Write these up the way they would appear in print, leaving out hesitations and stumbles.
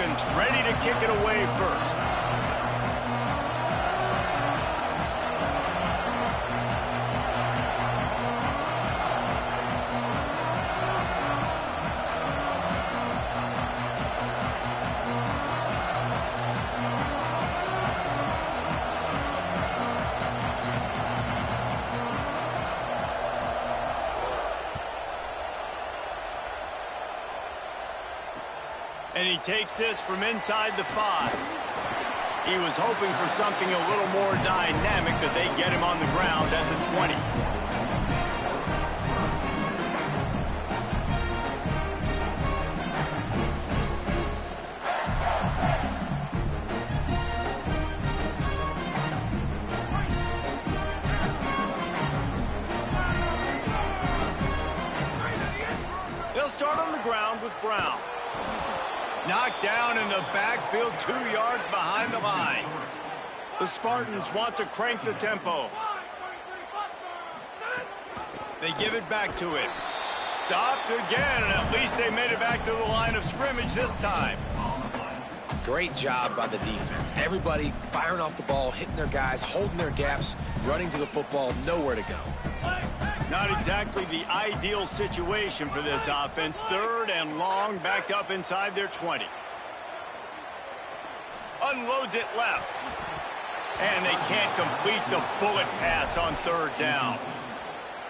Falcons ready to kick it away first. And he takes this from inside the 5. He was hoping for something a little more dynamic, but they get him on the ground at the 20. They'll start on the ground with Brown. Knocked down in the backfield, 2 yards behind the line. The Spartans want to crank the tempo. They give it back to him. Stopped again, and at least they made it back to the line of scrimmage this time. Great job by the defense. Everybody firing off the ball, hitting their guys, holding their gaps, running to the football, nowhere to go. Not exactly the ideal situation for this offense. 3rd and long, backed up inside their 20. Unloads it left. And they can't complete the bullet pass on 3rd down.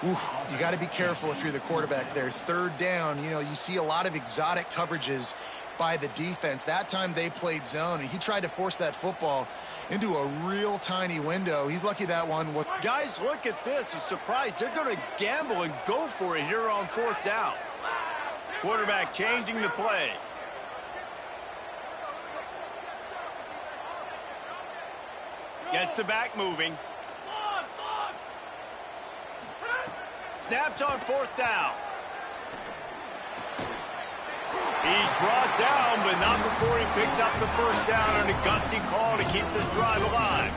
Oof, you got to be careful if you're the quarterback there. 3rd down, you see a lot of exotic coverages by the defense. That time they played zone, and he tried to force that football into a real tiny window. He's lucky that one was... Guys, look at this. I'm surprised. They're going to gamble and go for it here on 4th down. Quarterback changing the play. Gets the back moving. Snapped on 4th down. He's brought down, but not before he picks up the 1st down on a gutsy call to keep this drive alive.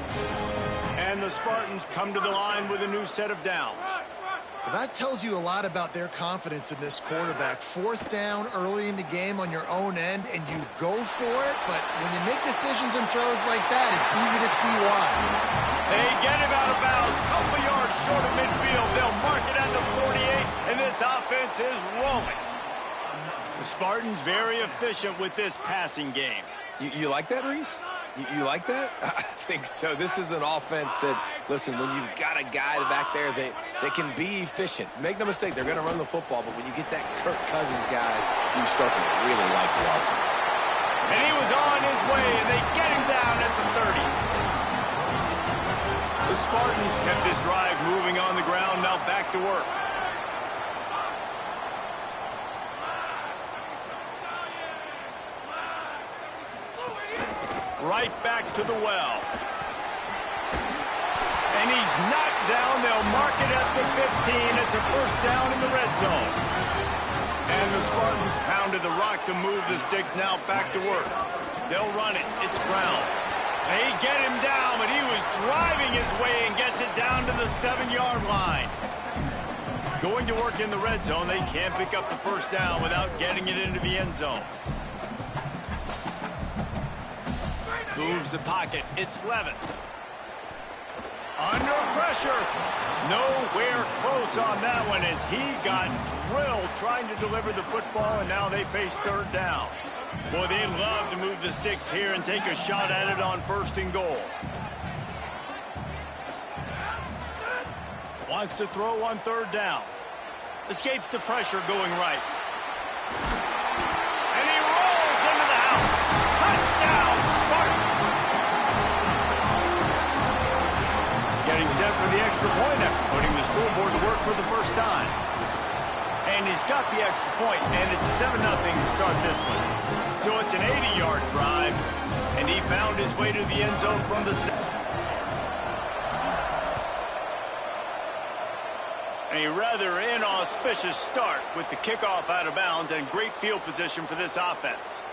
And the Spartans come to the line with a new set of downs. Well, that tells you a lot about their confidence in this quarterback. 4th down early in the game on your own end, and you go for it, but when you make decisions and throws like that, it's easy to see why. They get him out of bounds, couple yards short of midfield. They'll mark it at the 48, and this offense is rolling. The Spartans very efficient with this passing game. You like that, Reese? You like that? I think so. This is an offense that, listen, when you've got a guy back there, they can be efficient. Make no mistake, they're going to run the football, but when you get that Kirk Cousins guys, you start to really like the offense. And he was on his way, and they get him down at the 30. The Spartans kept this drive moving on the ground, now back to work. Right back to the well. And he's knocked down. They'll mark it at the 15. It's a 1st down in the red zone. And the Spartans pounded the rock to move the sticks. Now back to work. They'll run it. It's Brown. They get him down, but he was driving his way and gets it down to the 7-yard line. Going to work in the red zone. They can't pick up the 1st down without getting it into the end zone. Moves the pocket. It's Levin. Under pressure. Nowhere close on that one as he got drilled trying to deliver the football, and now they face 3rd down. Boy, they love to move the sticks here and take a shot at it on 1st and goal. Wants to throw on 3rd down. Escapes the pressure going right. And he rolls into the house. Touchdown, Spartans. Getting set for the extra point after putting the scoreboard to work for the 1st time. And he's got the extra point, and it's 7-0 to start this one. So it's an 80-yard drive, and he found his way to the end zone from the 7. A rather inauspicious start with the kickoff out of bounds and great field position for this offense.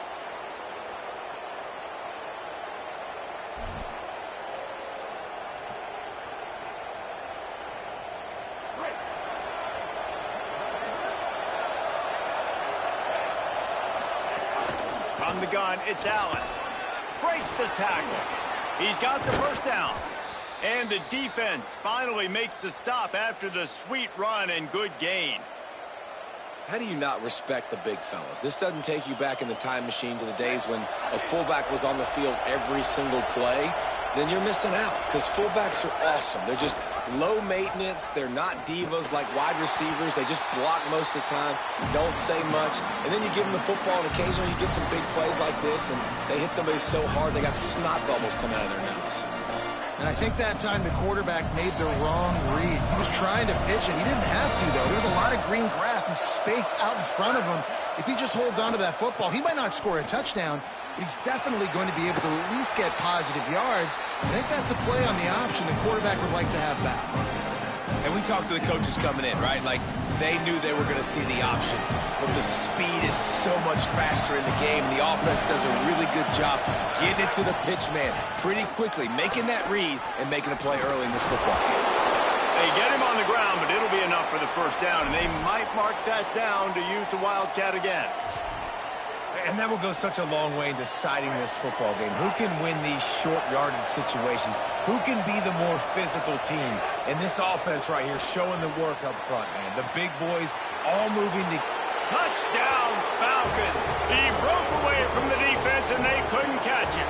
from the gun. It's Allen. Breaks the tackle. He's got the first down. And the defense finally makes the stop after the sweet run and good gain. How do you not respect the big fellas? This doesn't take you back in the time machine to the days when a fullback was on the field every single play. Then you're missing out, because fullbacks are awesome. They're just low maintenance. They're not divas like wide receivers. They just block most of the time, don't say much. And then you give them the football, and occasionally you get some big plays like this, and they hit somebody so hard they got snot bubbles coming out of their nose. And I think that time the quarterback made the wrong read. He was trying to pitch it. He didn't have to, though. There's a lot of green grass and space out in front of him. If he just holds on to that football, he might not score a touchdown, but he's definitely going to be able to at least get positive yards. I think that's a play on the option the quarterback would like to have back. And we talked to the coaches coming in, right? Like, they knew they were going to see the option. But the speed is so much faster in the game. The offense does a really good job getting it to the pitch man pretty quickly, making that read and making a play early in this football game. They get him on the ground, but it'll be enough for the first down, and they might mark that down to use the Wildcat again. And that will go such a long way in deciding this football game. Who can win these short yardage situations? Who can be the more physical team? And this offense right here showing the work up front, man. The big boys all moving to... Touchdown, Falcons. He broke away from the defense, and they couldn't catch him.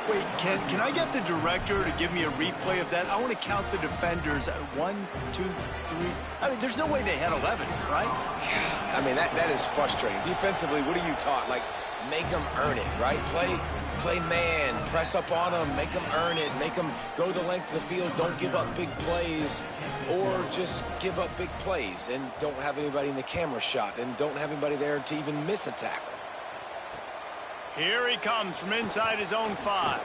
Wait, can I get the director to give me a replay of that? I want to count the defenders. 1, 2, 3. I mean, there's no way they had 11, right? I mean, that is frustrating. Defensively, what are you taught? Like, make them earn it, right? Play man, press up on them, make them earn it, make them go the length of the field, don't give up big plays, or just give up big plays and don't have anybody in the camera shot and don't have anybody there to even miss a tackle. Here he comes from inside his own 5.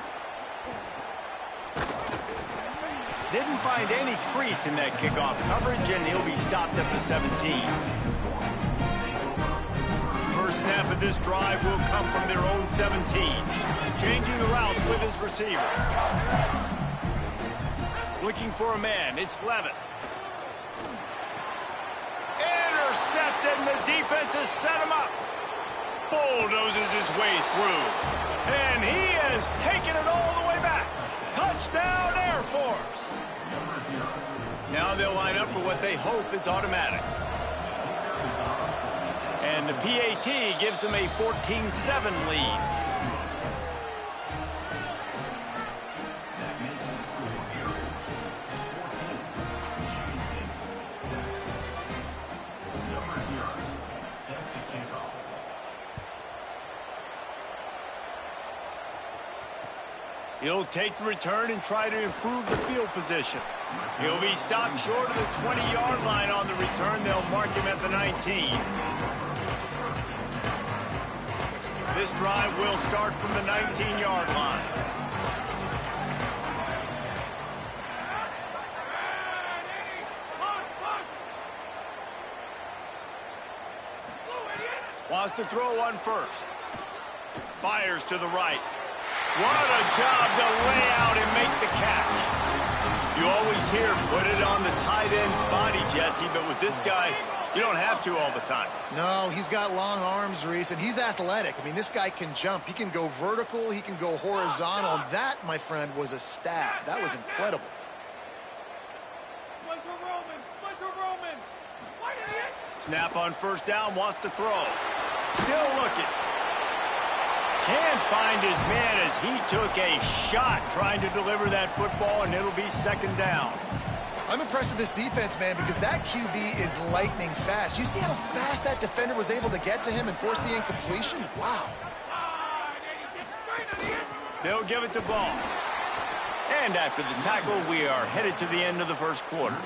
Didn't find any crease in that kickoff coverage, and he'll be stopped at the 17. First snap of this drive will come from their own 17. Changing the routes with his receiver. Looking for a man, it's Levitt. Intercepted, and the defense has set him up. Bulldozes his way through. And he has taken it all the way back. Touchdown, Air Force. Now they'll line up for what they hope is automatic. And the PAT gives them a 14-7 lead. He'll take the return and try to improve the field position. He'll be stopped short of the 20-yard line on the return. They'll mark him at the 19. This drive will start from the 19-yard line. Wants to throw one first. Fires to the right. What a job to lay out and make the catch. You always hear put it on the tight end's body, Jesse, but with this guy, you don't have to all the time. No, he's got long arms, Reese, and he's athletic. I mean, this guy can jump. He can go vertical. He can go horizontal. That, my friend, was a stab. That was incredible. Snap on first down, wants to throw. Still looking. Can't find his man as he took a shot trying to deliver that football, and it'll be second down. I'm impressed with this defense, man, because that QB is lightning fast. You see how fast that defender was able to get to him and force the incompletion? Wow. They'll give it to Ball. And after the tackle, we are headed to the end of the first quarter.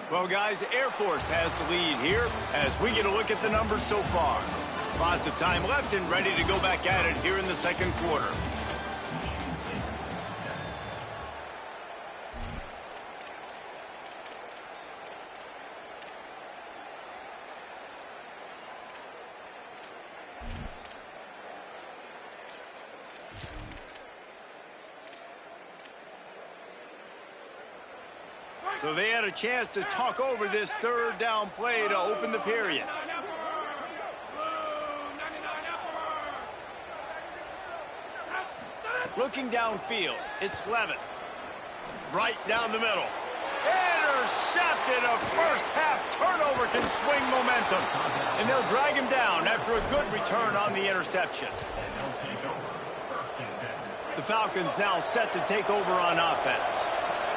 Well, guys, Air Force has the lead here as we get a look at the numbers so far. Lots of time left and ready to go back at it here in the second quarter. So they had a chance to talk over this third down play to open the period. Looking downfield, it's Levin. Right down the middle. Intercepted. A first-half turnover can swing momentum. And they'll drag him down after a good return on the interception. The Falcons now set to take over on offense.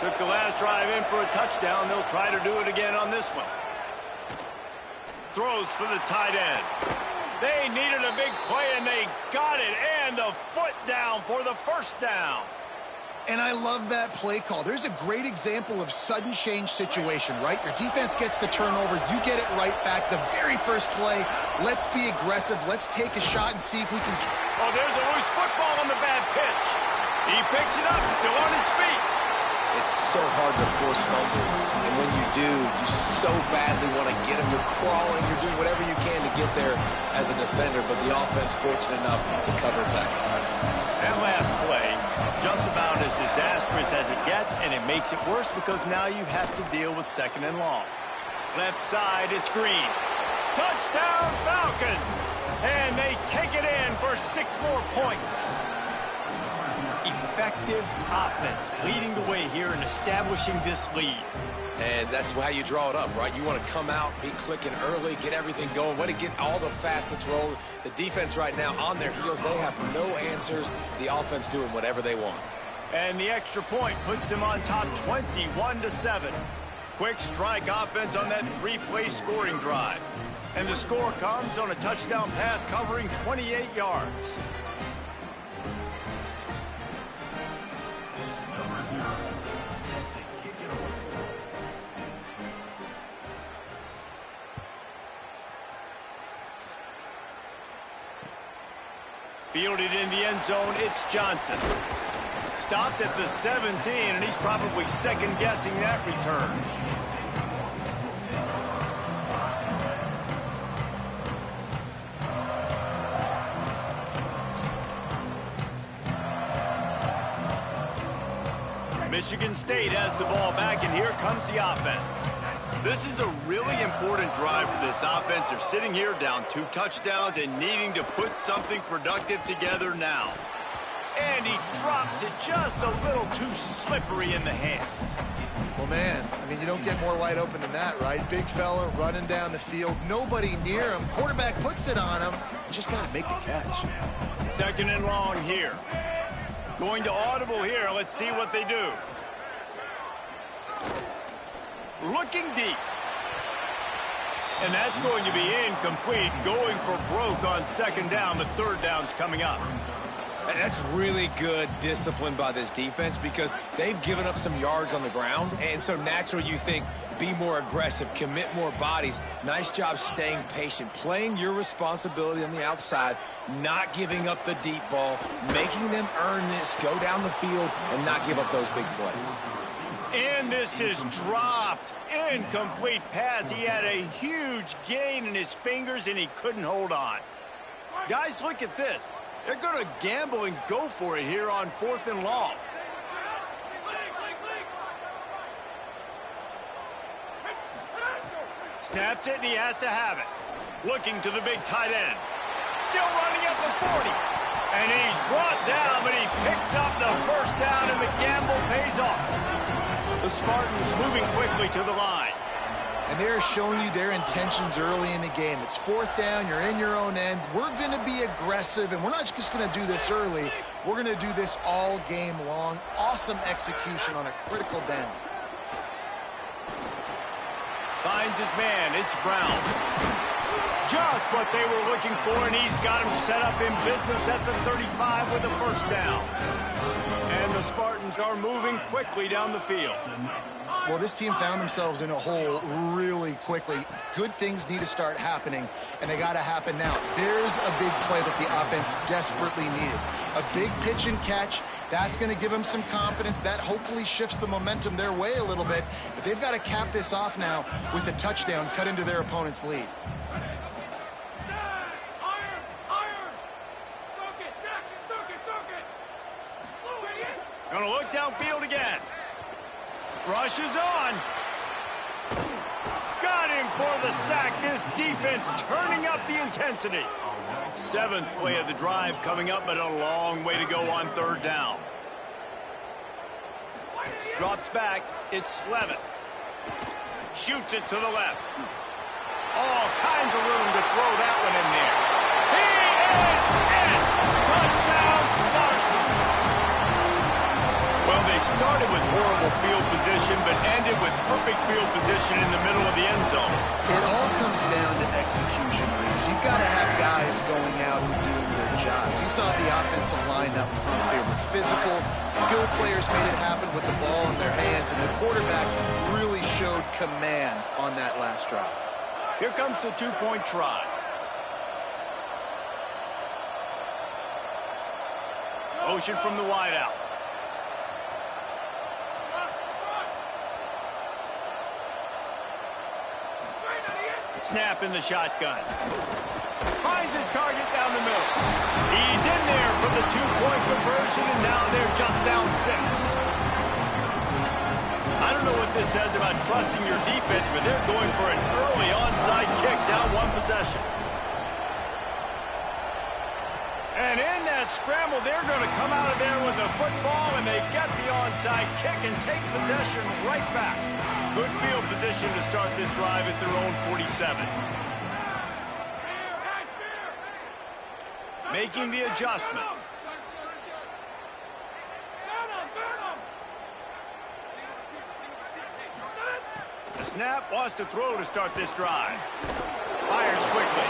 Took the last drive in for a touchdown. They'll try to do it again on this one. Throws for the tight end. They needed a big play, and they got it. And the foot down for the first down. And I love that play call. There's a great example of sudden change situation, right? Your defense gets the turnover. You get it right back. The very first play, let's be aggressive. Let's take a shot and see if we can... Oh, there's a loose football on the bad pitch. He picks it up, still on his feet. It's so hard to force fumbles. And when you do, you so badly want to get them. You're crawling. You're doing whatever you can to get there as a defender. But the offense fortunate enough to cover it back. That last play, just about as disastrous as it gets, and it makes it worse because now you have to deal with second and long. Left side is Green. Touchdown Falcons! And they take it in for 6 more points. Effective offense leading the way here in establishing this lead. And that's how you draw it up, right? You want to come out, be clicking early, get everything going, want to get all the facets rolling. The defense right now on their heels, they have no answers. The offense doing whatever they want. And the extra point puts them on top 21-7. Quick strike offense on that 3-play scoring drive. And the score comes on a touchdown pass covering 28 yards. Fielded in the end zone, it's Johnson. Stopped at the 17, and he's probably second-guessing that return. Michigan State has the ball back, and here comes the offense. This is a really important drive for this offense. They're sitting here down 2 touchdowns and needing to put something productive together now. And he drops it just a little too slippery in the hands. Well, man, I mean, you don't get more wide open than that, right? Big fella running down the field. Nobody near him. Quarterback puts it on him. Just got to make the catch. Second and long here. Going to audible here. Let's see what they do. Looking deep. And that's going to be incomplete. Going for broke on second down. The third down's coming up. That's really good discipline by this defense because they've given up some yards on the ground. And so naturally you think, be more aggressive, commit more bodies. Nice job staying patient, playing your responsibility on the outside, not giving up the deep ball, making them earn this, go down the field, and not give up those big plays. And this is dropped. Incomplete pass. He had a huge gain in his fingers, and he couldn't hold on. Guys, look at this. They're going to gamble and go for it here on 4th and long. Snapped it, and he has to have it. Looking to the big tight end. Still running at the 40. And he's brought down, but he picks up the first down, and the gamble pays off. The Spartans moving quickly to the line. And they're showing you their intentions early in the game. It's 4th down. You're in your own end. We're going to be aggressive, and we're not just going to do this early. We're going to do this all game long. Awesome execution on a critical down. Finds his man. It's Brown. Just what they were looking for, and he's got him set up in business at the 35 with a first down. And the Spartans are moving quickly down the field. Well, this team found themselves in a hole really quickly. Good things need to start happening, and they got to happen now. There's a big play that the offense desperately needed. A big pitch and catch. That's going to give them some confidence. That hopefully shifts the momentum their way a little bit. But they've got to cap this off now with a touchdown cut into their opponent's lead. Going to look downfield again. Rushes on. Got him going for the sack. This defense turning up the intensity. 7th play of the drive coming up, but a long way to go on 3rd down. Drops back. It's Levitt. Shoots it to the left. All kinds of room to throw that one in there. He is in! Touchdown, Spartans! Well, they started with horrible field position, but ended with perfect field position in the middle of the end zone. It all comes down to execution, Reese. You've got to have guys going out and doing their jobs. You saw the offensive line up front. They were physical. Skilled players made it happen with the ball in their hands, and the quarterback really showed command on that last drive. Here comes the 2-point try. Motion from the wideout. Snap in the shotgun. Finds his target down the middle. He's in there for the 2-point conversion, and now they're just down 6. I don't know what this says about trusting your defense, but they're going for an early onside kick down 1 possession. And in that scramble, they're going to come out of there with the football, and they get the onside kick and take possession right back. Good field position to start this drive at their own 47. Making the adjustment. The snap wants to throw to start this drive. Fires quickly.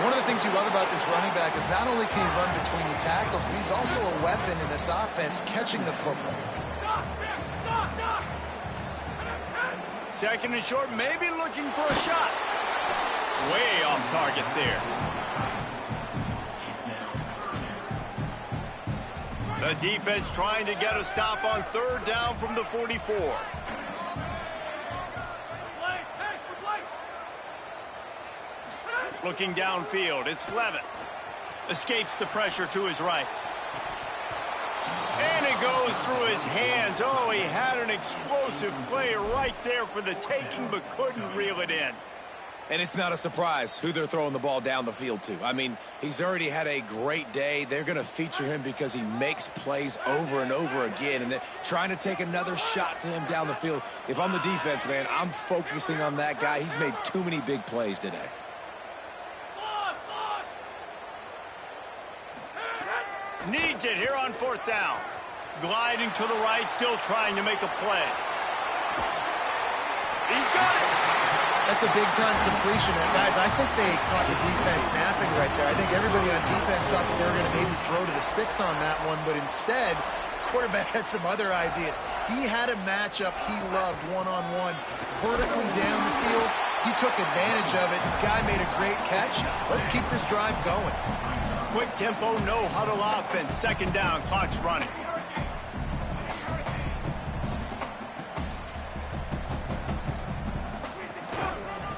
One of the things you love about this running back is not only can he run between the tackles, but he's also a weapon in this offense catching the football. 2nd and short, maybe looking for a shot. Way off target there. The defense trying to get a stop on 3rd down from the 44. Looking downfield, it's Levitt. Escapes the pressure to his right. And it goes through his hands. Oh, he had an explosive play right there for the taking, but couldn't reel it in. And it's not a surprise who they're throwing the ball down the field to. I mean, he's already had a great day. They're going to feature him because he makes plays over and over again. And they're trying to take another shot to him down the field. If I'm the defense, man, I'm focusing on that guy. He's made too many big plays today. Needs it here on 4th down. Gliding to the right, still trying to make a play. He's got it. That's a big-time completion. And guys, I think they caught the defense napping right there. I think everybody on defense thought that they were going to maybe throw to the sticks on that one, but instead, quarterback had some other ideas. He had a matchup he loved one-on-one, vertically down the field. He took advantage of it. This guy made a great catch. Let's keep this drive going. Quick tempo, no huddle offense. 2nd down, clock's running.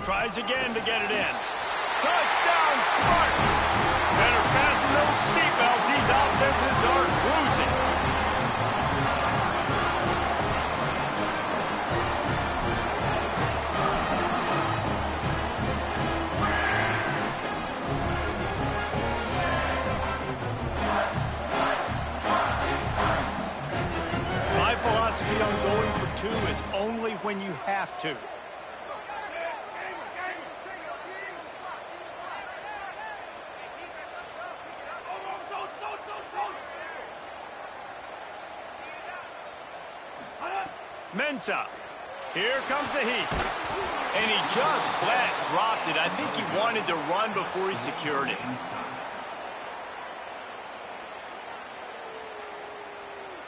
Tries again to get it in. Touchdown, Spartans! Better fasten those seatbelts. These offenses are cruising. My philosophy on going for 2 is only when you have to. Mensah. Here comes the heat. And he just flat dropped it. I think he wanted to run before he secured it.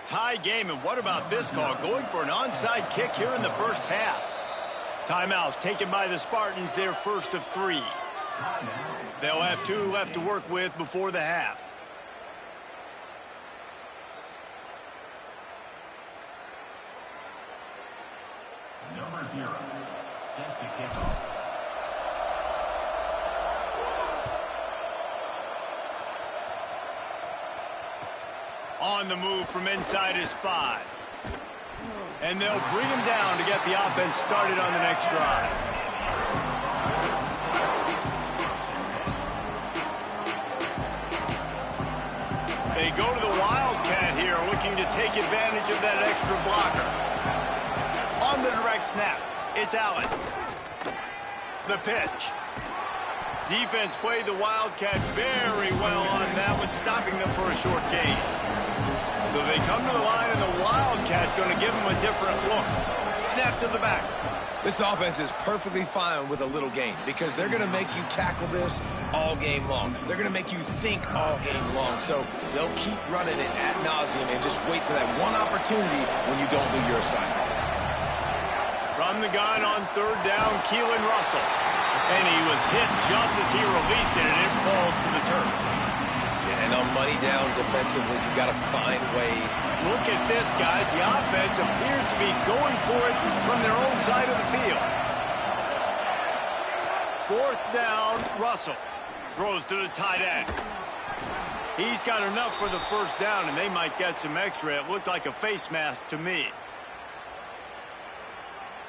Tie game, and what about this call? Going for an onside kick here in the 1st half. Timeout taken by the Spartans, their 1st of 3. They'll have 2 left to work with before the half. Number 0, set to kick off. On the move from inside his 5. And they'll bring him down to get the offense started on the next drive. They go to the Wildcat here, looking to take advantage of that extra blocker. On the direct snap, it's Allen. The pitch. Defense played the Wildcat very well on that one, stopping them for a short gain. So they come to the line, and the Wildcat going to give them a different look. Snap to the back. This offense is perfectly fine with a little game because they're going to make you tackle this all game long. They're going to make you think all game long. So they'll keep running it ad nauseum and just wait for that one opportunity when you don't do your assignment. From the gun on third down, Keelan Russell. And he was hit just as he released it, and it falls to the turf. Yeah, and on money down defensively, you've got to find ways. Look at this, guys. The offense appears to be going for it from their own side of the field. Fourth down, Russell throws to the tight end. He's got enough for the first down, and they might get some extra. It looked like a face mask to me.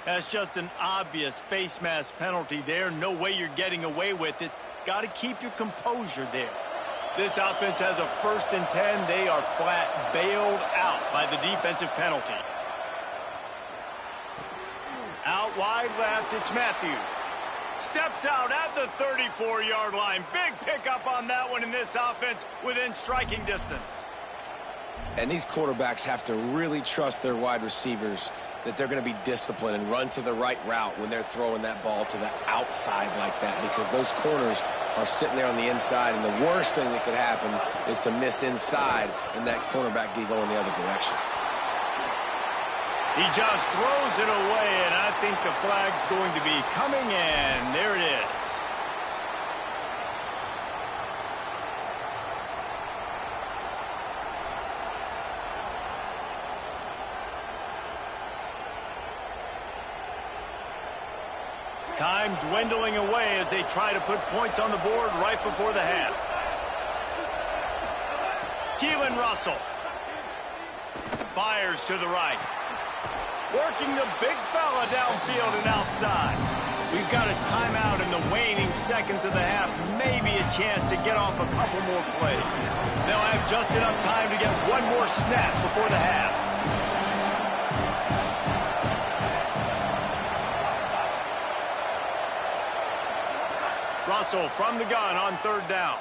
That's just an obvious face mask penalty there. No way you're getting away with it. Got to keep your composure there. This offense has a 1st and 10. They are flat bailed out by the defensive penalty. Out wide left, it's Matthews. Steps out at the 34-yard line. Big pickup on that one in this offense within striking distance. And these quarterbacks have to really trust their wide receivers that they're going to be disciplined and run to the right route when they're throwing that ball to the outside like that, because those corners are sitting there on the inside, and the worst thing that could happen is to miss inside and that cornerback go in the other direction. He just throws it away, and I think the flag's going to be coming, and there it is. Time dwindling away as they try to put points on the board right before the half. Keelan Russell fires to the right. Working the big fella downfield and outside. We've got a timeout in the waning seconds of the half. Maybe a chance to get off a couple more plays. They'll have just enough time to get one more snap before the half. Russell from the gun on third down.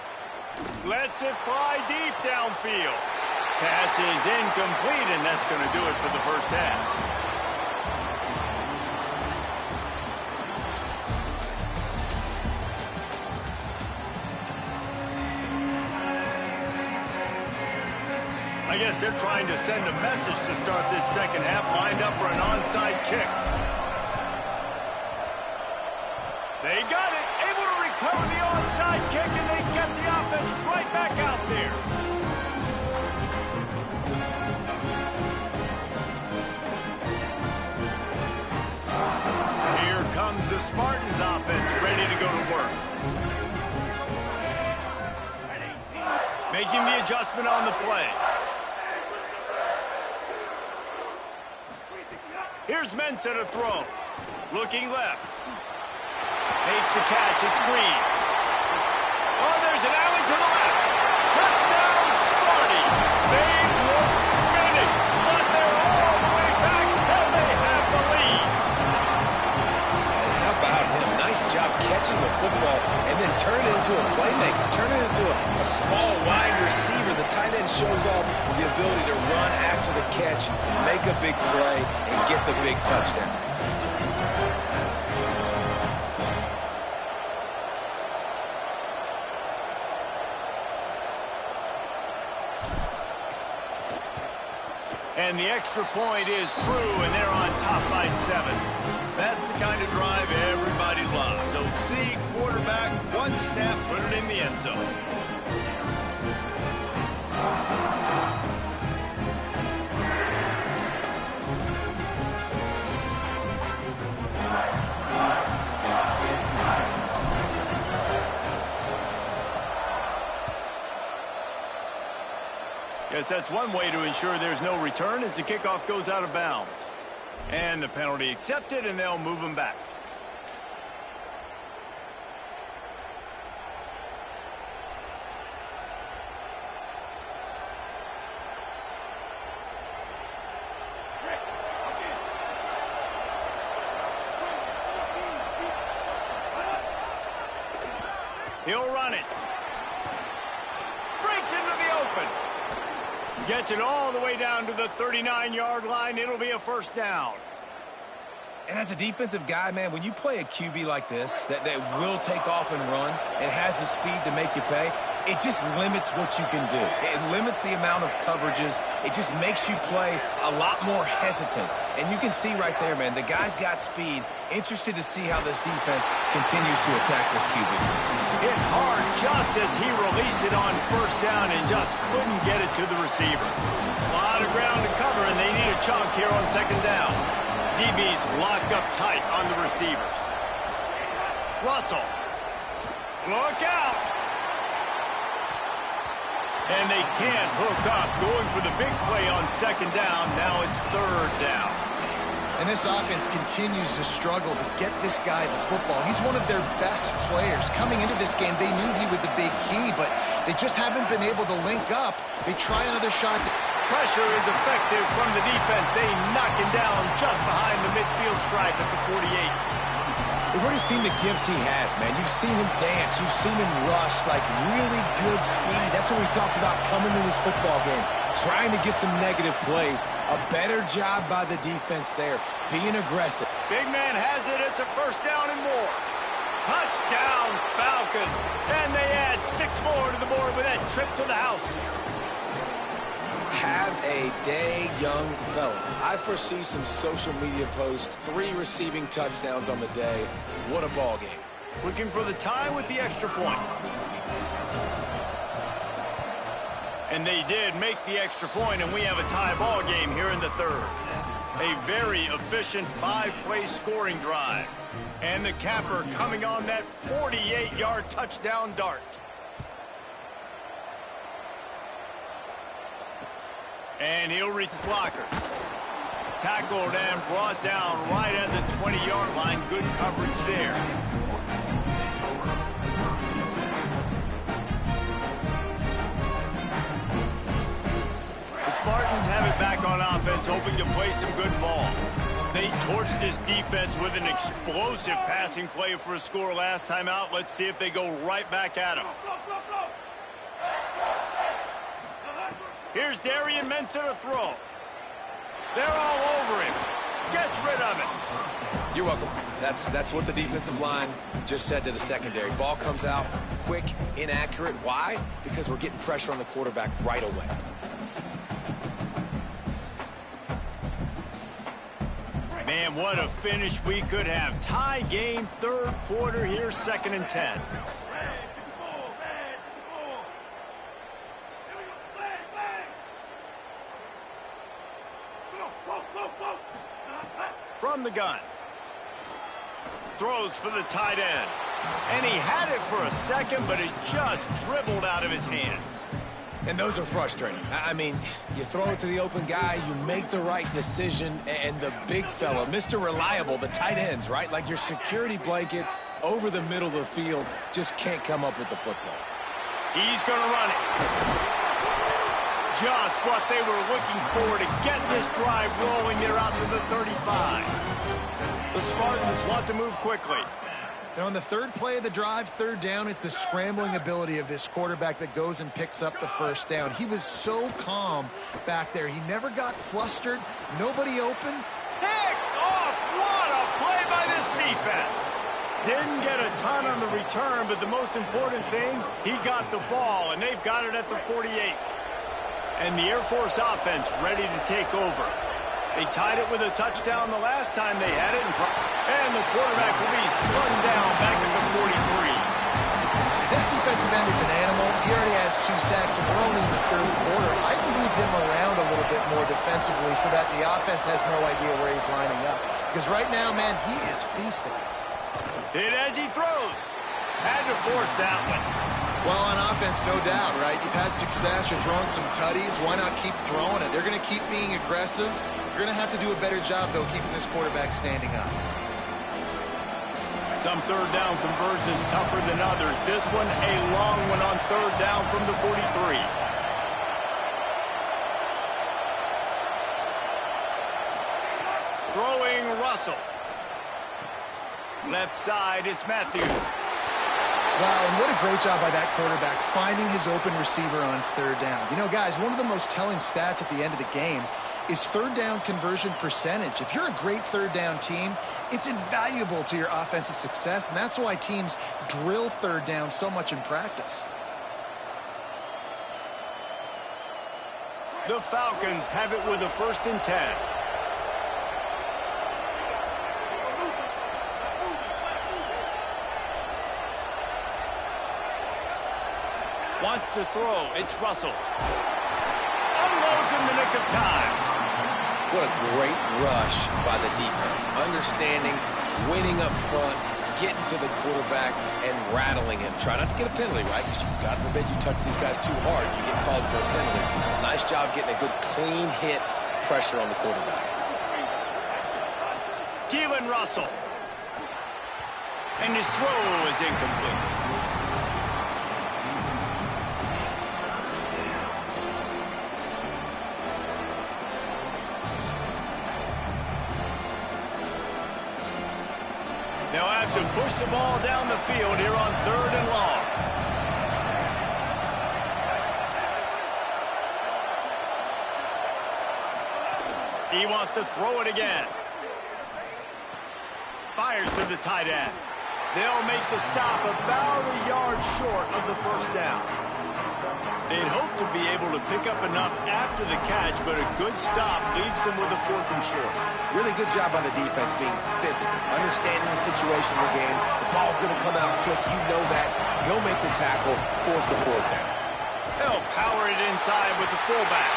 Lets it fly deep downfield. Pass is incomplete, and that's going to do it for the first half. I guess they're trying to send a message to start this second half, lined up for an onside kick. They got it, able to recover the onside kick, and they get the offense right back out there. Here comes the Spartans offense, ready to go to work. Making the adjustment on the play. Here's Mensah to throw. Looking left. Makes the catch. It's Green. Oh, there's an alley to the left. Touchdown, Sparty. They look finished, but they're all the way back, and they have the lead. How about him? Nice job catching the football and then turn it into a playmaker. Turn it into a small wide receiver. The tight end shows off the ability to run after the catch, make a big play, and get the big touchdown. And the extra point is true, and they're on top by 7. That's the kind of drive everybody loves. So see, quarterback, one snap, put it in the end zone. Yes, that's one way to ensure there's no return as the kickoff goes out of bounds. And the penalty accepted, and they'll move him back. He'll run it. Breaks into the open. Gets it all the way down to the 39-yard line. It'll be a first down. And as a defensive guy, man, when you play a QB like this that will take off and run and has the speed to make you pay, it just limits what you can do. It limits the amount of coverages. It just makes you play a lot more hesitant. And you can see right there, man, the guy's got speed. Interested to see how this defense continues to attack this QB. Hit hard just as he released it on first down and just couldn't get it to the receiver. A lot of ground to cover, and they need a chunk here on second down. DB's locked up tight on the receivers. Russell. Look out. And they can't hook up. Going for the big play on second down. Now it's third down. And this offense continues to struggle to get this guy the football. He's one of their best players. Coming into this game, they knew he was a big key, but they just haven't been able to link up. They try another shot. Pressure is effective from the defense. They knock him down just behind the midfield stripe at the 48. We've already seen the gifts he has, man. You've seen him dance. You've seen him rush, like really good speed. That's what we talked about coming to this football game. Trying to get some negative plays. A better job by the defense there. Being aggressive. Big man has it. It's a first down and more. Touchdown, Falcons. And they add 6 more to the board with that trip to the house. Have a day, young fella. I foresee some social media posts, 3 receiving touchdowns on the day. What a ball game. Looking for the tie with the extra point. And they did make the extra point, and we have a tie ball game here in the third. A very efficient 5-play scoring drive. And the capper coming on that 48-yard touchdown dart. And he'll reach blockers. Tackled and brought down right at the 20-yard line. Good coverage there. The Spartans have it back on offense, hoping to play some good ball. They torched this defense with an explosive passing play for a score last time out. Let's see if they go right back at him. Here's Darian Mensah to throw. They're all over him. Gets rid of it. You're welcome. That's what the defensive line just said to the secondary. Ball comes out quick, inaccurate. Why? Because we're getting pressure on the quarterback right away. Man, what a finish we could have. Tie game, third quarter here, 2nd and 10. From the gun. Throws for the tight end. And he had it for a second, but it just dribbled out of his hands. And those are frustrating. I mean, you throw it to the open guy, you make the right decision, and the big fella, Mr. Reliable, the tight ends, right? Like your security blanket over the middle of the field, just can't come up with the football. He's going to run it. Just what they were looking for to get this drive rolling. They're out to the 35. The Spartans want to move quickly. And on the third play of the drive, third down, it's the scrambling ability of this quarterback that goes and picks up the first down. He was so calm back there. He never got flustered. Nobody open. Picked off. What a play by this defense. Didn't get a ton on the return, but the most important thing, he got the ball, and they've got it at the 48. And the Air Force offense ready to take over. They tied it with a touchdown the last time they had it. And the quarterback will be slung down back at the 43. This defensive end is an animal. He already has 2 sacks, and we're only in the third quarter. I can move him around a little bit more defensively so that the offense has no idea where he's lining up. Because right now, man, he is feasting. Hit as he throws. Had to force that one. Well, on offense, no doubt, right? You've had success. You're throwing some tutties. Why not keep throwing it? They're going to keep being aggressive. You're going to have to do a better job, though, keeping this quarterback standing up. Some third down conversions tougher than others. This one, a long one on third down from the 43. Throwing Russell. Left side is Matthews. Wow, and what a great job by that quarterback, finding his open receiver on third down. You know, guys, one of the most telling stats at the end of the game is third down conversion percentage. If you're a great third down team, it's invaluable to your offensive success, and that's why teams drill third down so much in practice. The Falcons have it with a 1st and 10. Wants to throw. It's Russell. Unloads in the nick of time. What a great rush by the defense. Understanding, winning up front, getting to the quarterback, and rattling him. Try not to get a penalty, right? Because God forbid you touch these guys too hard, you get called for a penalty. Nice job getting a good clean hit, pressure on the quarterback. Keelan Russell. And his throw is incomplete. They'll have to push the ball down the field here on 3rd and long. He wants to throw it again. Fires to the tight end. They'll make the stop about a yard short of the 1st down. They'd hope to be able to pick up enough after the catch, but a good stop leaves them with a 4th and short. Really good job by the defense being physical, understanding the situation in the game. The ball's going to come out quick. You know that. Go make the tackle, force the 4th down. They'll power it inside with the fullback.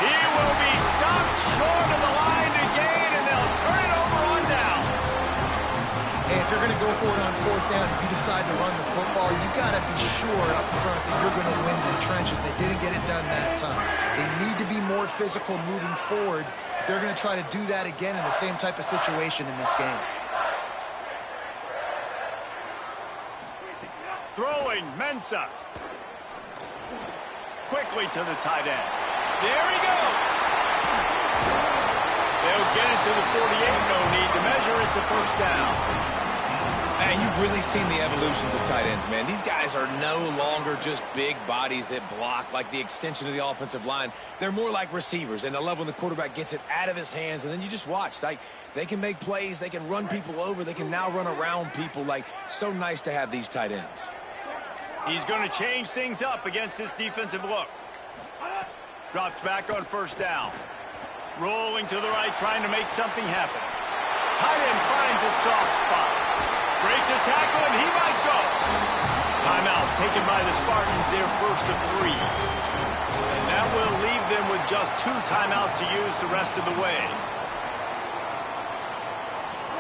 He will be stopped short of the line to gain, and they'll turn it over on downs. Hey, if you're going to go for it on 4th down, if you decide to run the football, you got to be sure up front that you're going to win the trenches. They didn't get it done that time. They need to be more physical moving forward. They're going to try to do that again in the same type of situation in this game. Throwing, Mensah. Quickly to the tight end. There he goes. They'll get it to the 48. No need to measure. It's a 1st down. And you've really seen the evolutions of tight ends, man. These guys are no longer just big bodies that block like the extension of the offensive line. They're more like receivers, and I love when the quarterback gets it out of his hands, and then you just watch. Like, they can make plays. They can run people over. They can now run around people. Like, so nice to have these tight ends. He's going to change things up against this defensive look. Drops back on 1st down. Rolling to the right, trying to make something happen. Tight end finds a soft spot. Breaks a tackle, and he might go. Timeout taken by the Spartans, their 1st of 3. And that will leave them with just 2 timeouts to use the rest of the way.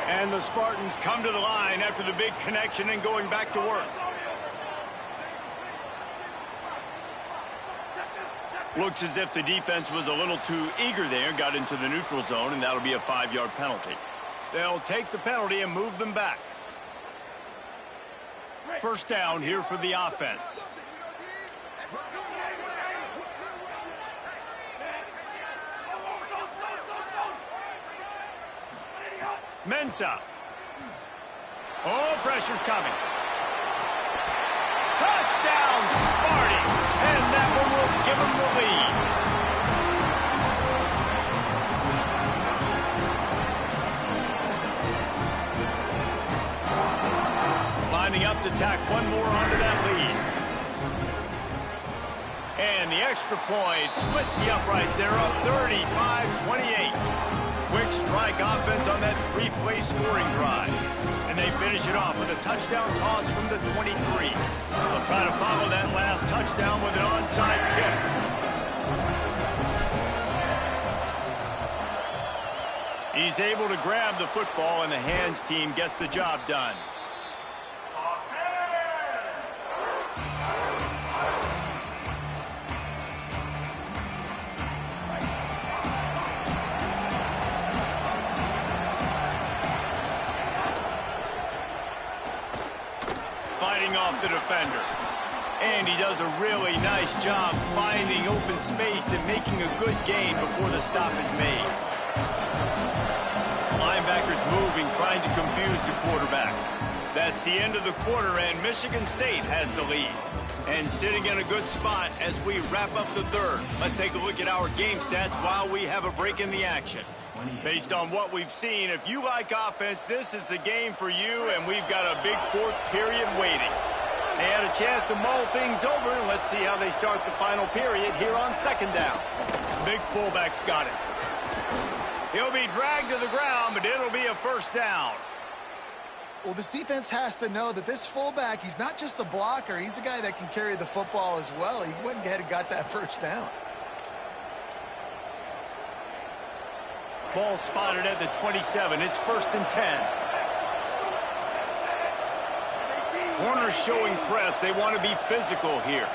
And the Spartans come to the line after the big connection and going back to work. Looks as if the defense was a little too eager there, got into the neutral zone, and that'll be a 5-yard penalty. They'll take the penalty and move them back. 1st down here for the offense. Mensah. Oh, pressure's coming. Touchdown, Sparty. And that one will give them the lead. Lining up to tack one more onto that lead. And the extra point splits the uprights. They're up 35-28. Quick strike offense on that 3-play scoring drive. And they finish it off with a touchdown toss from the 23. They'll try to follow that last touchdown with an onside kick. He's able to grab the football, and the hands team gets the job done. Fighting off the defender. And he does a really nice job finding open space and making a good gain before the stop is made. Linebackers moving, trying to confuse the quarterback. That's the end of the quarter, and Michigan State has the lead. And sitting in a good spot as we wrap up the third. Let's take a look at our game stats while we have a break in the action. Based on what we've seen, if you like offense, this is the game for you, and we've got a big fourth period waiting. They had a chance to mull things over, and let's see how they start the final period here on second down. Big fullback's got it. He'll be dragged to the ground, but it'll be a first down. Well, this defense has to know that this fullback, he's not just a blocker. He's a guy that can carry the football as well. He went ahead and got that first down. Ball spotted at the 27. It's 1st and 10. Corners showing press. They want to be physical here.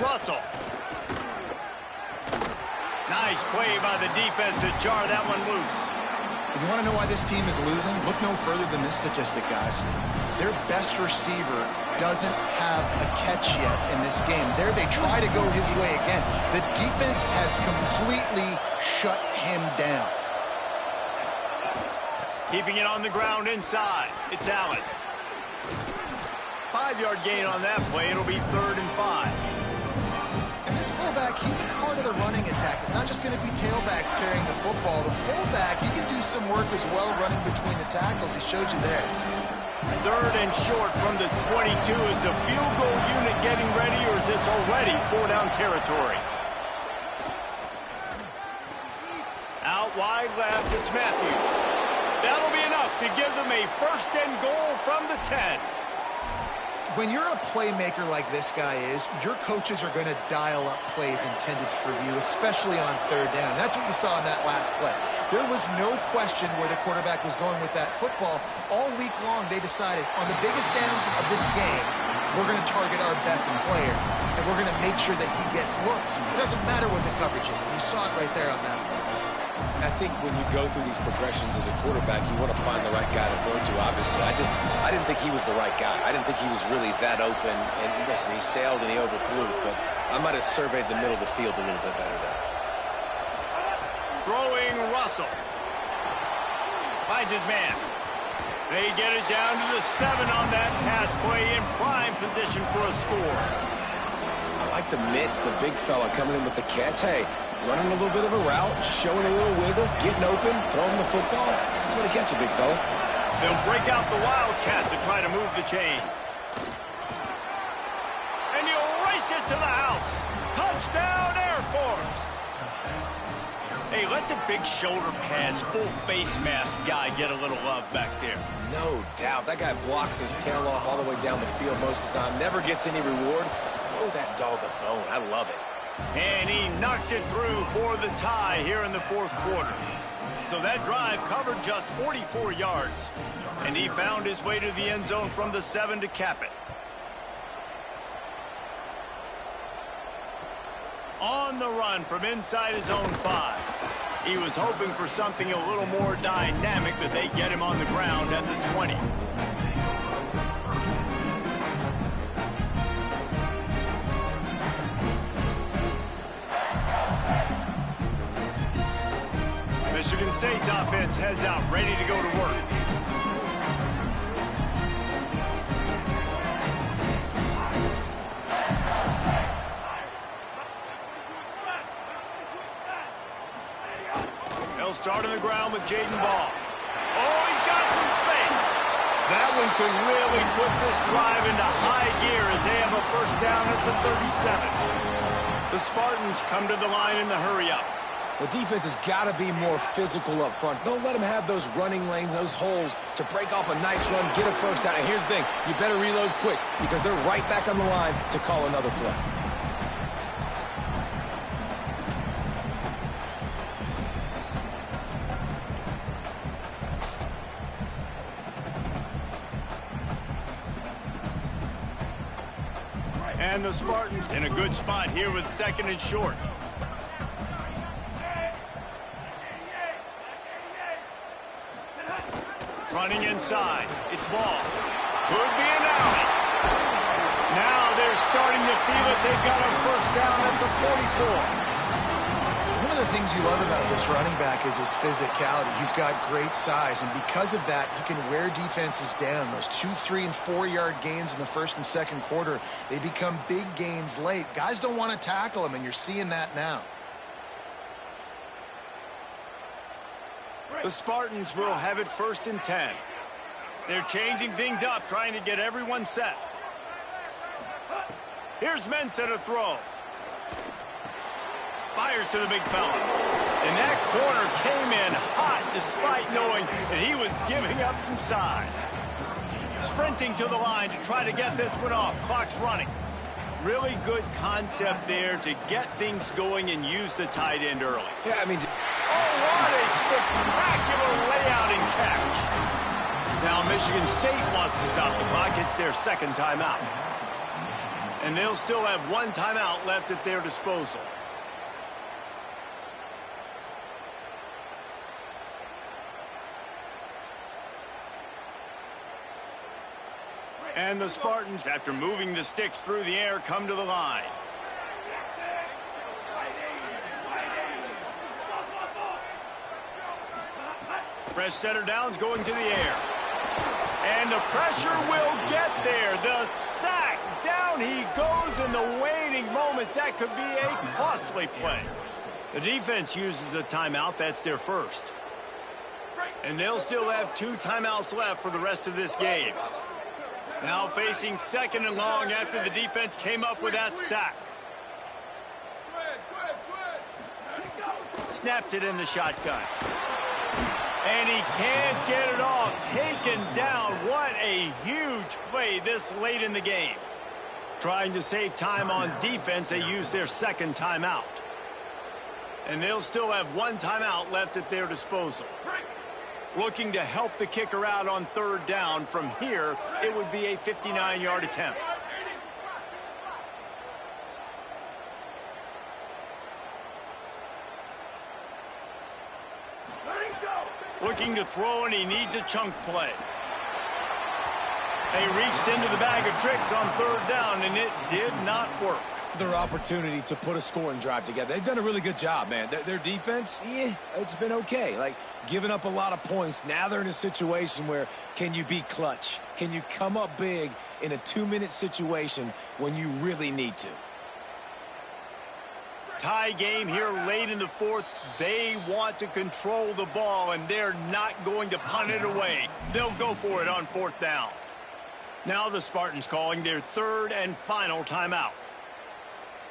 Russell. Nice play by the defense to jar that one loose. You want to know why this team is losing? Look no further than this statistic, guys. Their best receiver doesn't have a catch yet in this game. There they try to go his way again. The defense has completely shut him down. Keeping it on the ground inside. It's Allen. 5-yard gain on that play. It'll be 3rd and 5. This fullback, he's a part of the running attack. It's not just going to be tailbacks carrying the football. The fullback, he can do some work as well running between the tackles. He showed you there. 3rd and short from the 22. Is the field goal unit getting ready, or is this already 4-down territory? Out wide left, it's Matthews. That'll be enough to give them a 1st and goal from the 10. When you're a playmaker like this guy is, your coaches are going to dial up plays intended for you, especially on 3rd down. That's what you saw in that last play. There was no question where the quarterback was going with that football. All week long, they decided on the biggest downs of this game, we're going to target our best player, and we're going to make sure that he gets looks. It doesn't matter what the coverage is. And you saw it right there on that play. I think when you go through these progressions as a quarterback, you want to find the right guy to throw to, obviously. I didn't think he was the right guy. I didn't think he was really that open. And listen, he sailed and he overthrew it, but I might have surveyed the middle of the field a little bit better there. Throwing Russell. Finds his man. They get it down to the 7 on that pass play, in prime position for a score. I like the mitts, the big fella coming in with the catch. Hey, running a little bit of a route, showing a little wiggle, getting open, throwing the football. That's what a catch, a big fella. They'll break out the Wildcat to try to move the chains. And he'll race it to the house. Touchdown, Air Force. Hey, let the big shoulder pads, full face mask guy get a little love back there. No doubt. That guy blocks his tail off all the way down the field most of the time. Never gets any reward. Throw that dog a bone. I love it. And he knocks it through for the tie here in the 4th quarter. So that drive covered just 44 yards. And he found his way to the end zone from the 7 to cap it. On the run from inside his own 5. He was hoping for something a little more dynamic, but they get him on the ground at the 20. Michigan State's offense heads out, ready to go to work. They'll start on the ground with Jaden Ball. Oh, he's got some space. That one could really put this drive into high gear as they have a 1st down at the 37. The Spartans come to the line in the hurry-up. The defense has got to be more physical up front. Don't let them have those running lanes, those holes to break off a nice run, get a 1st down. And here's the thing, you better reload quick because they're right back on the line to call another play. And the Spartans in a good spot here with 2nd and short. Running inside. It's ball. Could be an alley. Now they're starting to feel it. They've got a first down at the 44. One of the things you love about this running back is his physicality. He's got great size, and because of that, he can wear defenses down. Those 2-, 3-, and 4-yard gains in the 1st and 2nd quarter, they become big gains late. Guys don't want to tackle him, and you're seeing that now. The Spartans will have it 1st and 10. They're changing things up, trying to get everyone set. Here's Mensah to throw. Fires to the big fella. And that corner came in hot despite knowing that he was giving up some size. Sprinting to the line to try to get this one off. Clock's running. Really good concept there to get things going and use the tight end early. Yeah, I mean... Oh, what a spectacular layout and catch. Now Michigan State wants to stop the clock. It's their 2nd timeout. And they'll still have 1 timeout left at their disposal. And the Spartans, after moving the sticks through the air, come to the line. Fresh center downs going to the air. And the pressure will get there. The sack. Down he goes in the waiting moments. That could be a costly play. The defense uses a timeout. That's their 1st. And they'll still have 2 timeouts left for the rest of this game. Now facing 2nd and long after the defense came up with that sack. Snaps it in the shotgun. And he can't get it off. Taken down. What a huge play this late in the game. Trying to save time on defense, they use their 2nd timeout. And they'll still have 1 timeout left at their disposal. Looking to help the kicker out on 3rd down. From here, it would be a 59-yard attempt. Looking to throw, and he needs a chunk play. They reached into the bag of tricks on 3rd down, and it did not work. Their opportunity to put a scoring drive together. They've done a really good job, man. Their defense, it's been okay. Like, giving up a lot of points. Now they're in a situation where can you be clutch? Can you come up big in a 2-minute situation when you really need to? Tie game here late in the 4th. They want to control the ball, and they're not going to punt it away. They'll go for it on 4th down. Now the Spartans calling their 3rd and final timeout.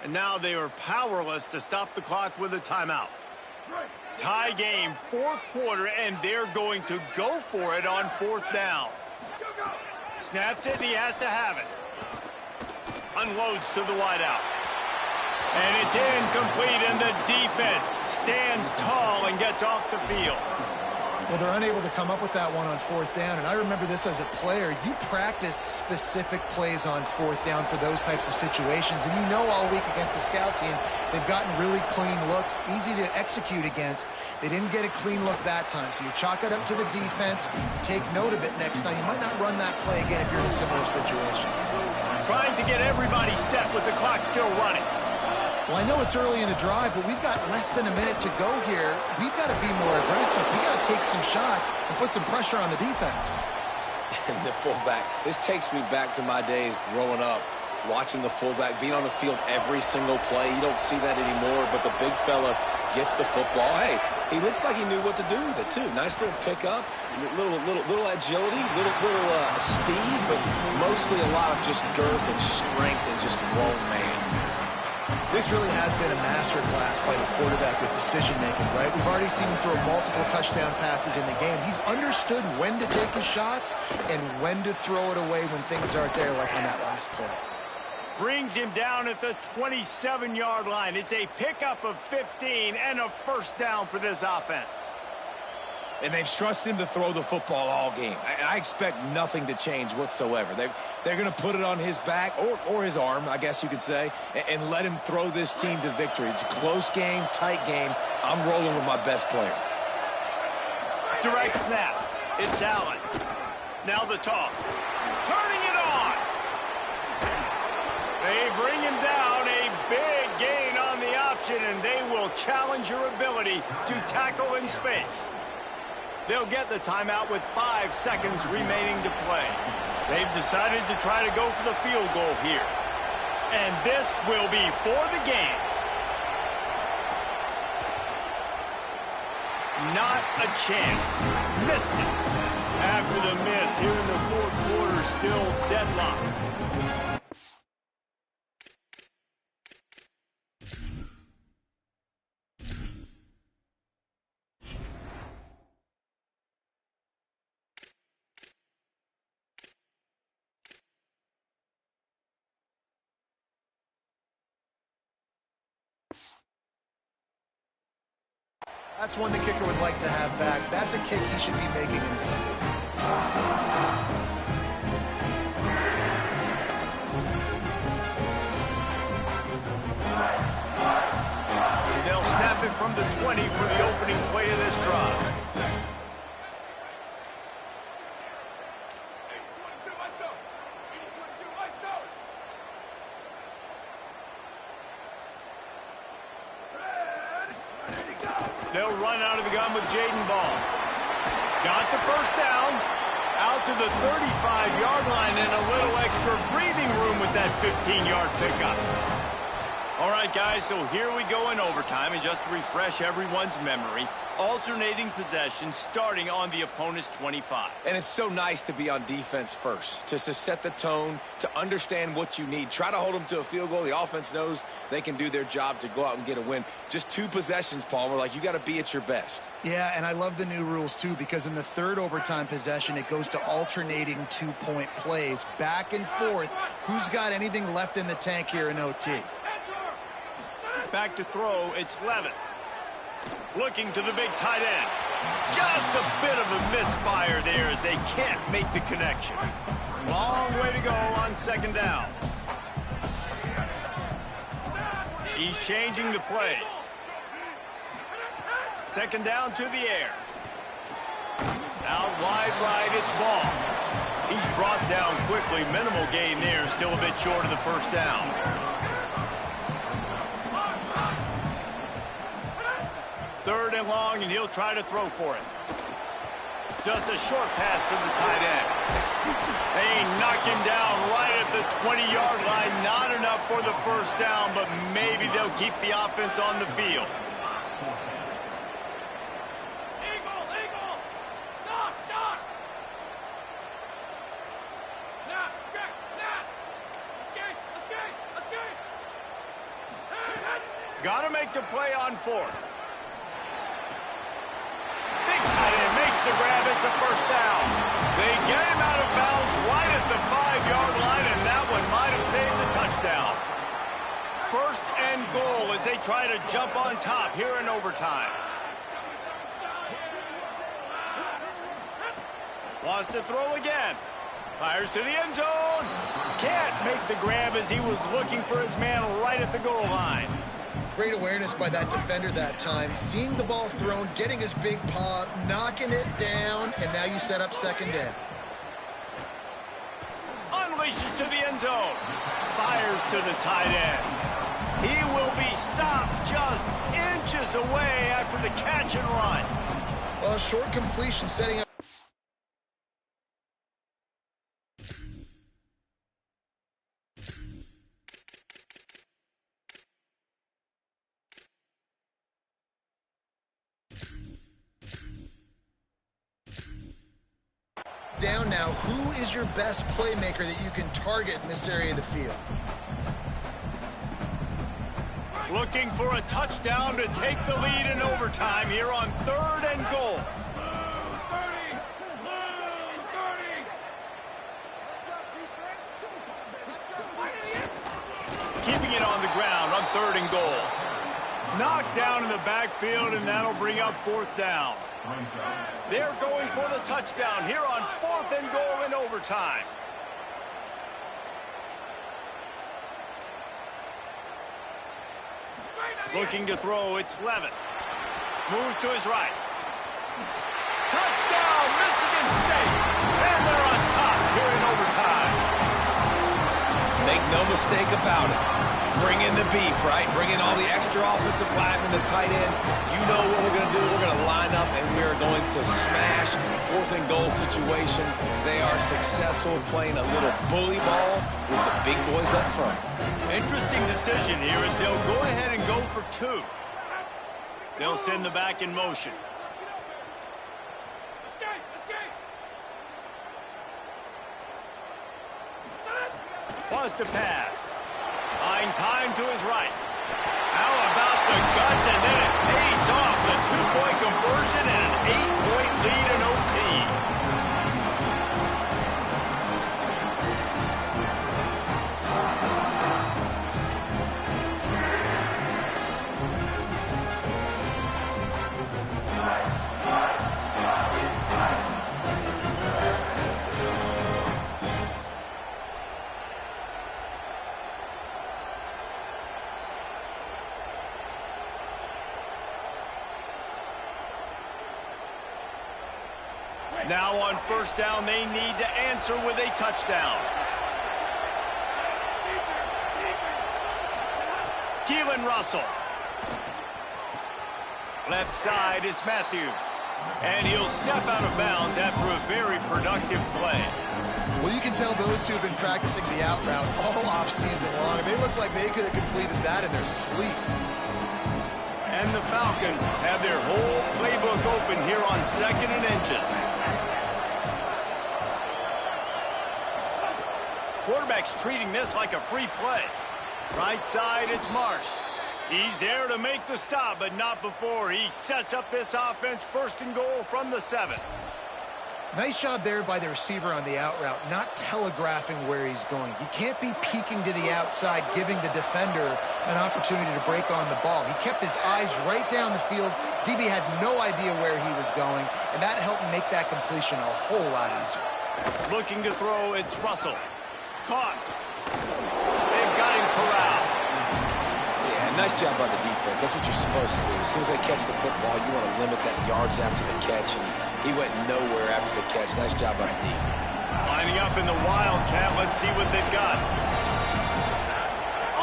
And now they are powerless to stop the clock with a timeout. Tie game, 4th quarter, and they're going to go for it on 4th down. Snaps it, and he has to have it. Unloads to the wideout. And it's incomplete, and the defense stands tall and gets off the field. Well, they're unable to come up with that one on 4th down, and I remember this as a player. You practice specific plays on 4th down for those types of situations, and you know all week against the scout team, they've gotten really clean looks, easy to execute against. They didn't get a clean look that time, so you chalk it up to the defense. Take note of it next time. You might not run that play again if you're in a similar situation. Trying to get everybody set with the clock still running. Well, I know it's early in the drive, but we've got less than a minute to go here. We've got to be more aggressive. We've got to take some shots and put some pressure on the defense. And the fullback, this takes me back to my days growing up, watching the fullback being on the field every single play. You don't see that anymore, but the big fella gets the football. Hey, he looks like he knew what to do with it, too. Nice little pickup, little agility, little speed, but mostly a lot of just girth and strength and just grown man. This really has been a masterclass by the quarterback with decision-making, right? We've already seen him throw multiple touchdown passes in the game. He's understood when to take his shots and when to throw it away when things aren't there, like on that last play. Brings him down at the 27-yard line. It's a pickup of 15 and a first down for this offense. And they've trusted him to throw the football all game. I expect nothing to change whatsoever. They're going to put it on his back, or his arm, I guess you could say, and let him throw this team to victory. It's a close game, tight game. I'm rolling with my best player. Direct snap. It's Allen. Now the toss. Turning it on. They bring him down. A big gain on the option, and they will challenge your ability to tackle in space. They'll get the timeout with 5 seconds remaining to play. They've decided to try to go for the field goal here. And this will be for the game. Not a chance. Missed it. After the miss here in the fourth quarter, still deadlocked. That's one the kicker would like to have back. That's a kick he should be making in his sleep. They'll snap it from the 20 for the opening play of this drive. They'll run out of the gun with Jaden Ball. Got the first down. Out to the 35-yard line and a little extra breathing room with that 15-yard pickup. All right, guys, so here we go in overtime. And just to refresh everyone's memory, alternating possessions starting on the opponent's 25. And it's so nice to be on defense first, to set the tone, to understand what you need. Try to hold them to a field goal. The offense knows they can do their job to go out and get a win. Just 2 possessions, Palmer. Like, you got to be at your best. Yeah, and I love the new rules, too, because in the third overtime possession, it goes to alternating 2-point plays. Back and forth. Who's got anything left in the tank here in OT? Back to throw, it's Levin. Looking to the big tight end. Just a bit of a misfire there as they can't make the connection. Long way to go on second down. He's changing the play. Second down to the air. Out wide right, it's Ball. He's brought down quickly. Minimal gain there, still a bit short of the first down. Third and long, and he'll try to throw for it. Just a short pass to the tight end. They knock him down right at the 20-yard line. Not enough for the first down, but maybe they'll keep the offense on the field. Got to make the play on fourth. Tight end makes the grab. It's a first down. They get him out of bounds right at the 5-yard line, and that one might have saved the touchdown. First and goal as they try to jump on top here in overtime. Wants to throw again. Fires to the end zone. Can't make the grab as he was looking for his man right at the goal line. Great awareness by that defender that time. Seeing the ball thrown, getting his big paw, knocking it down, and now you set up second down. Unleashes to the end zone. Fires to the tight end. He will be stopped just inches away after the catch and run. Well, short completion setting up. Down now, who is your best playmaker that you can target in this area of the field? Looking for a touchdown to take the lead in overtime here on third and goal. Keeping it on the ground on third and goal. Knocked down in the backfield, and that'll bring up fourth down. They're going for the touchdown here on 4th and goal in overtime. Looking to throw, it's Levin. Moves to his right. Touchdown, Michigan State. And they're on top here in overtime. Make no mistake about it. Bring in the beef, right? Bring in all the extra offensive linemen, the tight end. You know what we're going to do. We're going to line up, and we are going to smash 4th and goal situation. They are successful playing a little bully ball with the big boys up front. Interesting decision here as they'll go ahead and go for 2. They'll send the back in motion. Wants to pass. Buying time to his right. How about the guts? And then it pays off. The 2-point conversion and an 8-point lead in OT. Now on 1st down, they need to answer with a touchdown. Keelan Russell. Left side is Matthews. And he'll step out of bounds after a very productive play. Well, you can tell those two have been practicing the out route all off-season long. They look like they could have completed that in their sleep. And the Falcons have their whole playbook open here on 2nd and inches. Quarterback's treating this like a free play. Right side, it's Marsh. He's there to make the stop, but not before he sets up this offense 1st and goal from the 7. Nice job there by the receiver on the out route, not telegraphing where he's going. He can't be peeking to the outside, giving the defender an opportunity to break on the ball. He kept his eyes right down the field. DB had no idea where he was going, and that helped make that completion a whole lot easier. Looking to throw, it's Russell. Caught. They've got him corralled. Yeah, nice job by the defense. That's what you're supposed to do. As soon as they catch the football, you want to limit that yards after the catch, and he went nowhere after the catch. Nice job by the D. Lining up in the Wildcat. Let's see what they've got.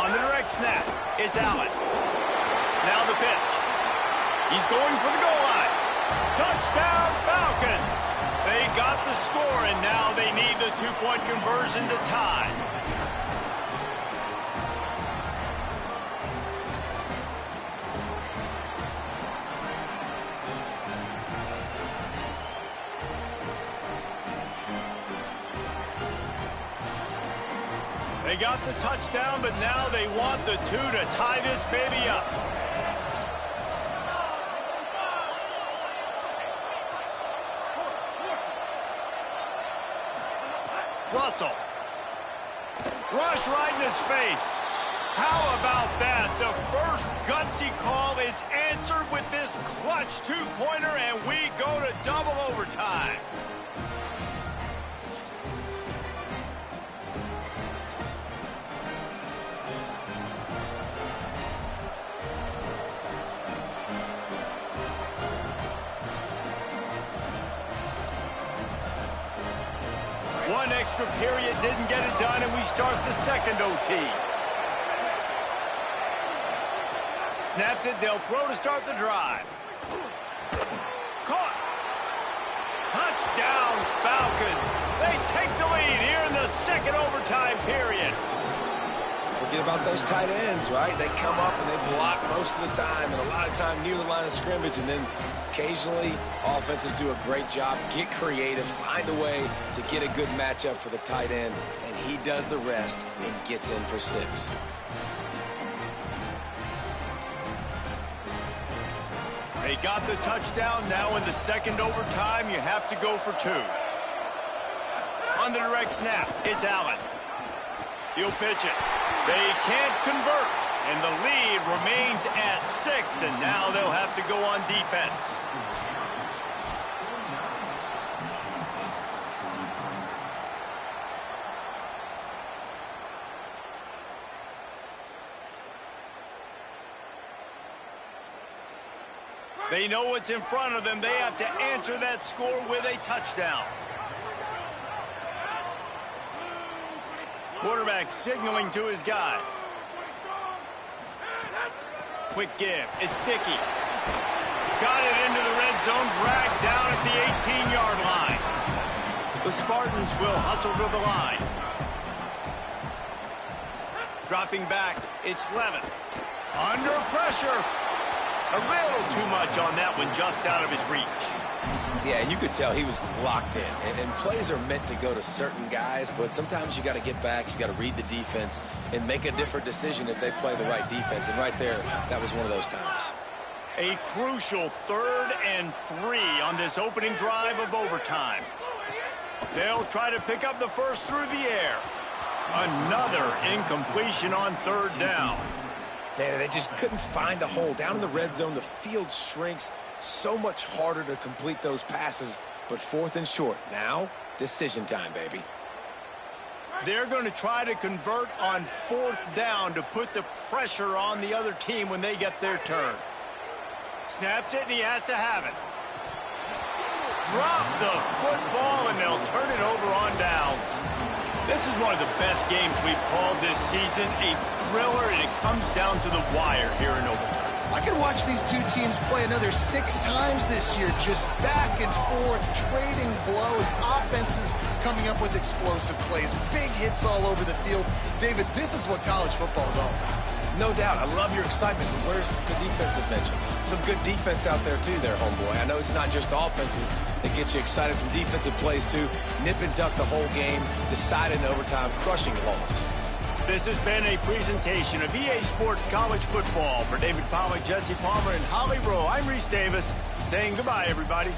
On the direct snap, it's Allen. Now the pitch. He's going for the goal line. Touchdown, Falcons! They got the score, and now they need the 2-point conversion to tie. They got the touchdown, but now they want the 2 to tie this baby up. Russell. Rush right in his face. How about that? The first gutsy call is answered with this clutch 2-pointer, and we go to double overtime. One extra period didn't get it done, and we start the 2nd OT. Snaps it, they'll throw to start the drive. Caught. Touchdown, Falcons. They take the lead here in the 2nd overtime period. Forget about those tight ends, right? They come up and they block most of the time, and a lot of time near the line of scrimmage, and then occasionally offenses do a great job, get creative, find a way to get a good matchup for the tight end, and he does the rest and gets in for 6. They got the touchdown. Now in the 2nd overtime, you have to go for 2. On the direct snap, it's Allen. He'll pitch it. They can't convert, and the lead remains at 6, and now they'll have to go on defense. They know what's in front of them. They have to answer that score with a touchdown. Quarterback signaling to his guys. Quick give. It's Sticky. Got it into the red zone, dragged down at the 18-yard line. The Spartans will hustle to the line. Dropping back, it's Levin. Under pressure. A little too much on that one, just out of his reach. Yeah, you could tell he was locked in. And plays are meant to go to certain guys, but sometimes you got to get back, you got to read the defense, and make a different decision if they play the right defense. And right there, that was one of those times. A crucial 3rd and 3 on this opening drive of overtime. They'll try to pick up the first through the air. Another incompletion on 3rd down. They just couldn't find a hole. Down in the red zone, the field shrinks. So much harder to complete those passes, but 4th and short. Now, decision time, baby. They're going to try to convert on 4th down to put the pressure on the other team when they get their turn. Snapped it, and he has to have it. Drop the football, and they'll turn it over on downs. This is one of the best games we've called this season. A thriller, and it comes down to the wire here in overtime. I could watch these two teams play another 6 times this year, just back and forth, trading blows, offenses coming up with explosive plays, big hits all over the field. David, this is what college football is all about. No doubt. I love your excitement. But where's the defensive mentions? Some good defense out there, too, there, homeboy. I know it's not just offenses that get you excited. Some defensive plays, too. Nip and tuck the whole game. Decided in overtime. Crushing loss. This has been a presentation of EA Sports College Football. For David Pollack, Jesse Palmer, and Holly Rowe, I'm Reese Davis saying goodbye, everybody.